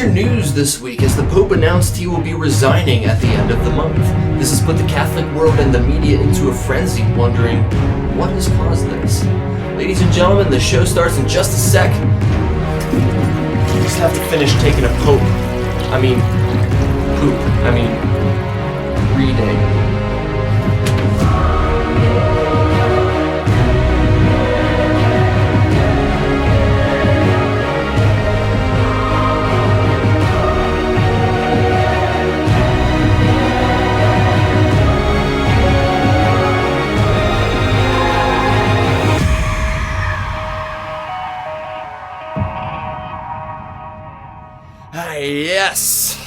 Major news this week as the Pope announced he will be resigning at the end of the month. This has put the Catholic world and the media into a frenzy, wondering what has caused this. Ladies and gentlemen, the show starts in just a sec. We just have to finish taking a poop. Reading. Yes!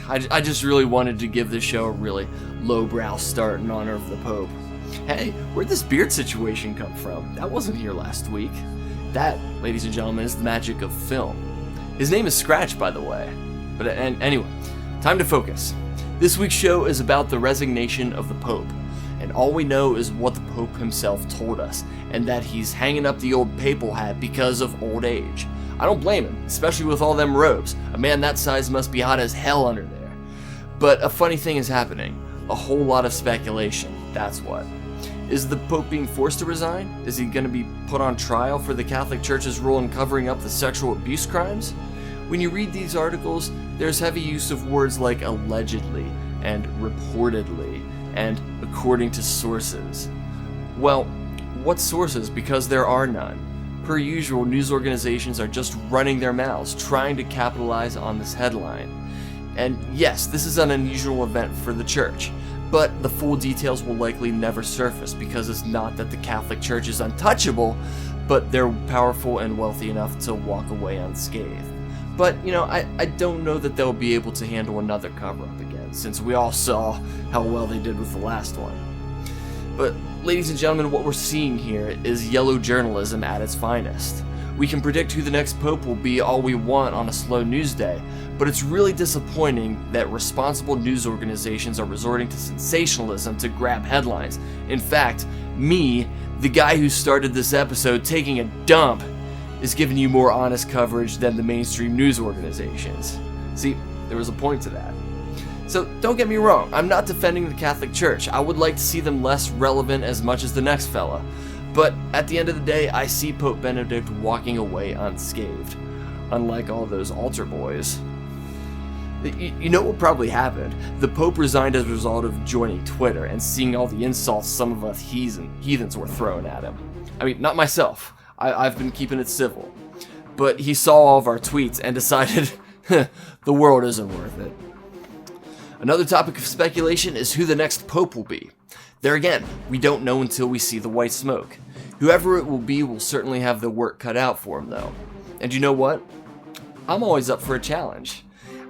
I just really wanted to give this show a really lowbrow start in honor of the Pope. Hey, where'd this beard situation come from? That wasn't here last week. That, ladies and gentlemen, is the magic of film. His name is Scratch, by the way. But anyway, time to focus. This week's show is about the resignation of the Pope. And all we know is what the Pope himself told us, and that he's hanging up the old papal hat because of old age. I don't blame him, especially with all them robes. A man that size must be hot as hell under there. But a funny thing is happening. A whole lot of speculation, that's what. Is the Pope being forced to resign? Is he going to be put on trial for the Catholic Church's role in covering up the sexual abuse crimes? When you read these articles, there's heavy use of words like allegedly, and reportedly, and according to sources. Well, what sources? Because there are none. Per usual, news organizations are just running their mouths, trying to capitalize on this headline. And yes, this is an unusual event for the church, but the full details will likely never surface because it's not that the Catholic Church is untouchable, but they're powerful and wealthy enough to walk away unscathed. But, I don't know that they'll be able to handle another cover-up again, since we all saw how well they did with the last one. But, ladies and gentlemen, what we're seeing here is yellow journalism at its finest. We can predict who the next pope will be all we want on a slow news day, but it's really disappointing that responsible news organizations are resorting to sensationalism to grab headlines. In fact, me, the guy who started this episode taking a dump, is giving you more honest coverage than the mainstream news organizations. See, there was a point to that. So don't get me wrong, I'm not defending the Catholic Church. I would like to see them less relevant as much as the next fella. But at the end of the day, I see Pope Benedict walking away unscathed. Unlike all those altar boys. You know what probably happened? The Pope resigned as a result of joining Twitter and seeing all the insults some of us heathens were throwing at him. I mean, not myself. I've been keeping it civil. But he saw all of our tweets and decided, the world isn't worth it. Another topic of speculation is who the next pope will be. There again, we don't know until we see the white smoke. Whoever it will be will certainly have the work cut out for him, though. And you know what? I'm always up for a challenge.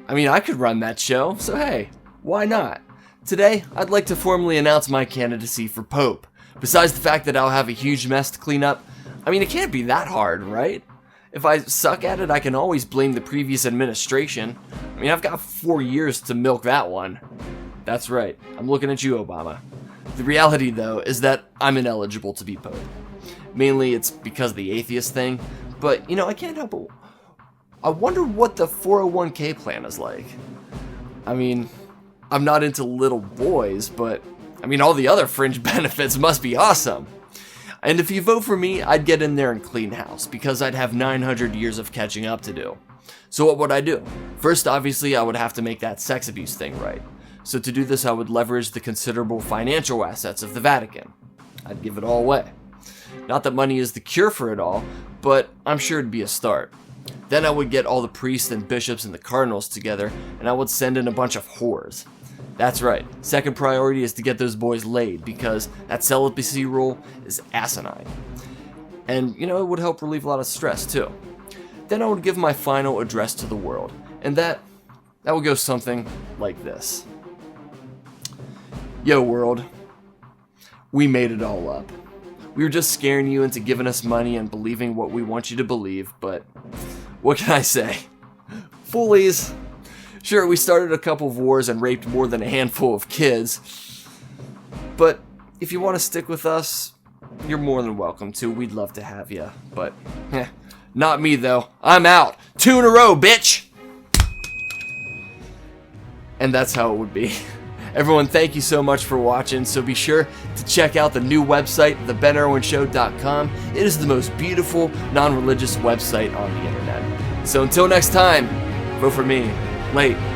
I mean, I could run that show, so hey, why not? Today, I'd like to formally announce my candidacy for pope. Besides the fact that I'll have a huge mess to clean up, I mean, it can't be that hard, right? If I suck at it, I can always blame the previous administration. I mean, I've got 4 years to milk that one. That's right, I'm looking at you, Obama. The reality, though, is that I'm ineligible to be pope. Mainly, it's because of the atheist thing, but, I can't help it. I wonder what the 401k plan is like. I mean, I'm not into little boys, but, all the other fringe benefits must be awesome. And if you vote for me, I'd get in there and clean house, because I'd have 900 years of catching up to do. So what would I do? First, obviously, I would have to make that sex abuse thing right. So to do this, I would leverage the considerable financial assets of the Vatican. I'd give it all away. Not that money is the cure for it all, but I'm sure it'd be a start. Then I would get all the priests and bishops and the cardinals together, and I would send in a bunch of whores. That's right, second priority is to get those boys laid, because that celibacy rule is asinine. And, it would help relieve a lot of stress, too. Then I would give my final address to the world, and that would go something like this. Yo, world. We made it all up. We were just scaring you into giving us money and believing what we want you to believe, but what can I say? Foolies. Sure, we started a couple of wars and raped more than a handful of kids, but if you want to stick with us, you're more than welcome to. We'd love to have you, but not me though. I'm out. 2 in a row, bitch! And that's how it would be. Everyone, thank you so much for watching. So be sure to check out the new website, thebenirwinshow.com. It is the most beautiful, non-religious website on the internet. So until next time, vote for me. Late.